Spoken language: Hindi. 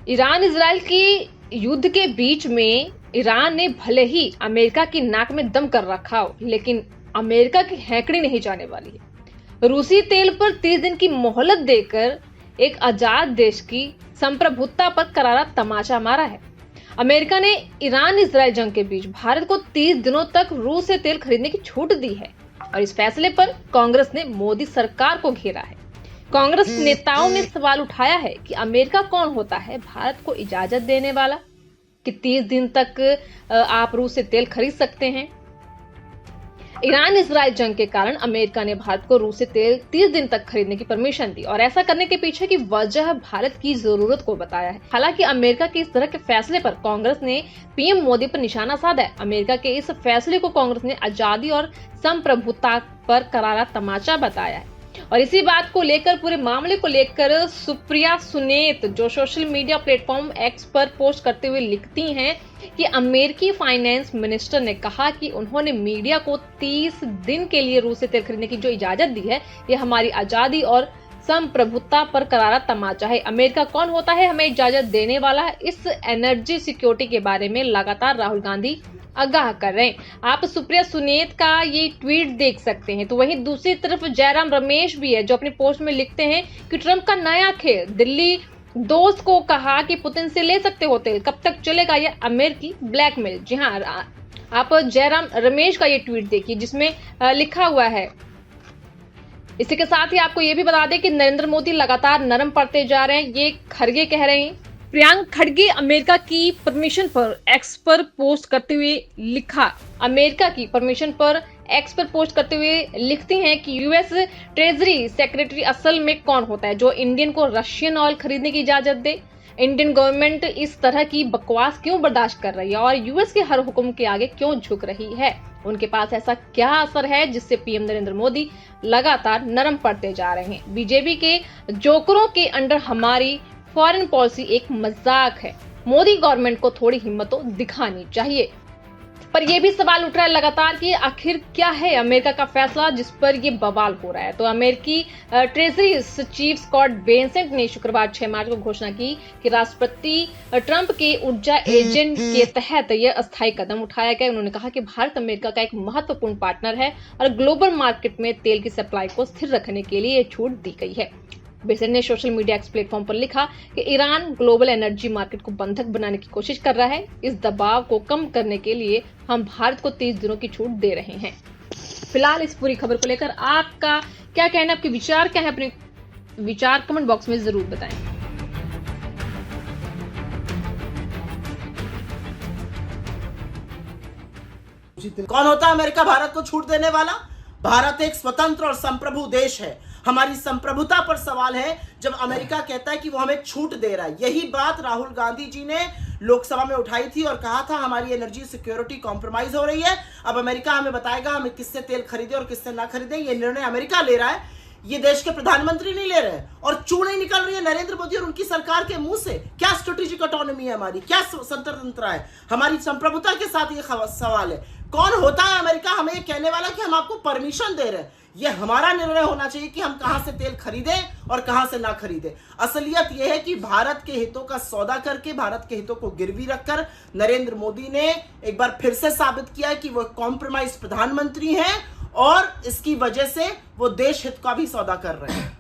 ईरान इजराइल की युद्ध के बीच में ईरान ने भले ही अमेरिका की नाक में दम कर रखा हो, लेकिन अमेरिका की हैकड़ी नहीं जाने वाली है। रूसी तेल पर 30 दिन की मोहलत देकर एक आजाद देश की संप्रभुता पर करारा तमाचा मारा है। अमेरिका ने ईरान इजराइल जंग के बीच भारत को 30 दिनों तक रूस से तेल खरीदने की छूट दी है और इस फैसले पर कांग्रेस ने मोदी सरकार को घेरा है। कांग्रेस नेताओं ने सवाल उठाया है कि अमेरिका कौन होता है भारत को इजाजत देने वाला कि 30 दिन तक आप रूस से तेल खरीद सकते हैं। ईरान इजराइल जंग के कारण अमेरिका ने भारत को रूस से तेल 30 दिन तक खरीदने की परमिशन दी और ऐसा करने के पीछे की वजह भारत की जरूरत को बताया है। हालांकि अमेरिका के इस तरह के फैसले पर कांग्रेस ने पीएम मोदी पर निशाना साधा है। अमेरिका के इस फैसले को कांग्रेस ने आजादी और संप्रभुता पर करारा तमाचा बताया है और इसी बात को लेकर, पूरे मामले को लेकर सुप्रिया सुनेत, जो सोशल मीडिया प्लेटफॉर्म एक्स पर पोस्ट करते हुए लिखती हैं कि अमेरिकी फाइनेंस मिनिस्टर ने कहा कि उन्होंने मीडिया को 30 दिन के लिए रूस से तेल खरीदने की जो इजाजत दी है, ये हमारी आजादी और संप्रभुता पर करारा तमाचा है। अमेरिका कौन होता है हमें इजाजत देने वाला? इस एनर्जी सिक्योरिटी के बारे में लगातार राहुल गांधी आगाह कर रहे हैं। आप सुप्रिया सुनेत का ये ट्वीट देख सकते हैं। तो वहीं दूसरी तरफ जयराम रमेश भी है, जो अपने पोस्ट में लिखते हैं कि ट्रंप का नया खेल, दिल्ली दोस्त को कहा कि पुतिन से ले सकते हो तेल, कब तक चलेगा ये अमेरिकी ब्लैकमेल। जी हाँ, आप जयराम रमेश का ये ट्वीट देखिए जिसमें लिखा हुआ है। इसी के साथ ही आपको ये भी बता दें कि नरेंद्र मोदी लगातार नरम पड़ते जा रहे हैं, ये खड़गे कह रहे हैं। प्रियंक खड़गे अमेरिका की परमिशन पर एक्स पर पोस्ट करते हुए लिखती हैं कि यूएस ट्रेजरी सेक्रेटरी असल में कौन होता है जो इंडियन को रशियन ऑयल खरीदने की इजाजत दे। इंडियन गवर्नमेंट इस तरह की बकवास क्यों बर्दाश्त कर रही है और यूएस के हर हुक्म के आगे क्यों झुक रही है? उनके पास ऐसा क्या असर है जिससे पीएम नरेंद्र मोदी लगातार नरम पड़ते जा रहे हैं? बीजेपी के जोकरों के अंडर हमारी फॉरेन पॉलिसी एक मजाक है। मोदी गवर्नमेंट को थोड़ी हिम्मत तो दिखानी चाहिए। पर यह भी सवाल उठ रहा है लगातार कि आखिर क्या है अमेरिका का फैसला जिस पर यह बवाल हो रहा है। तो अमेरिकी ट्रेजरी सचिव स्कॉट बेसेंट ने शुक्रवार 6 मार्च को घोषणा की कि राष्ट्रपति ट्रंप के ऊर्जा एजेंट के तहत यह अस्थायी कदम उठाया गया। उन्होंने कहा कि भारत अमेरिका का एक महत्वपूर्ण पार्टनर है और ग्लोबल मार्केट में तेल की सप्लाई को स्थिर रखने के लिए यह छूट दी गई है। बेसेंट ने सोशल मीडिया एक्स प्लेटफॉर्म पर लिखा कि ईरान ग्लोबल एनर्जी मार्केट को बंधक बनाने की कोशिश कर रहा है। इस दबाव को कम करने के लिए हम भारत को 30 दिनों की छूट दे रहे हैं। फिलहाल इस पूरी खबर को लेकर आपका क्या कहना, आपके विचार क्या है? अपने विचार कमेंट बॉक्स में जरूर बताएं। कौन होता है अमेरिका भारत को छूट देने वाला? भारत एक स्वतंत्र और संप्रभु देश है। हमारी संप्रभुता पर सवाल है जब अमेरिका कहता है कि वो हमें छूट दे रहा है। यही बात राहुल गांधी जी ने लोकसभा में उठाई थी और कहा था हमारी एनर्जी सिक्योरिटी कॉम्प्रोमाइज हो रही है। अब अमेरिका हमें बताएगा हमें किससे तेल खरीदे और किससे ना खरीदे। ये निर्णय अमेरिका ले रहा है, ये देश के प्रधानमंत्री नहीं ले रहे और चू नहीं निकल रही है नरेंद्र मोदी और उनकी सरकार के मुंह से। क्या स्ट्रेटेजिक ऑटोनॉमी है हमारी, क्या स्वतंत्रता है? हमारी संप्रभुता के साथ ये सवाल है। कौन होता है अमेरिका हमें ये कहने वाला कि हम आपको परमिशन दे रहे हैं? ये हमारा निर्णय होना चाहिए कि हम कहां से तेल खरीदें और कहां से ना खरीदें। असलियत यह है कि भारत के हितों का सौदा करके, भारत के हितों को गिरवी रखकर नरेंद्र मोदी ने एक बार फिर से साबित किया कि वो कॉम्प्रोमाइज प्रधानमंत्री हैं और इसकी वजह से वो देश हित का भी सौदा कर रहे हैं।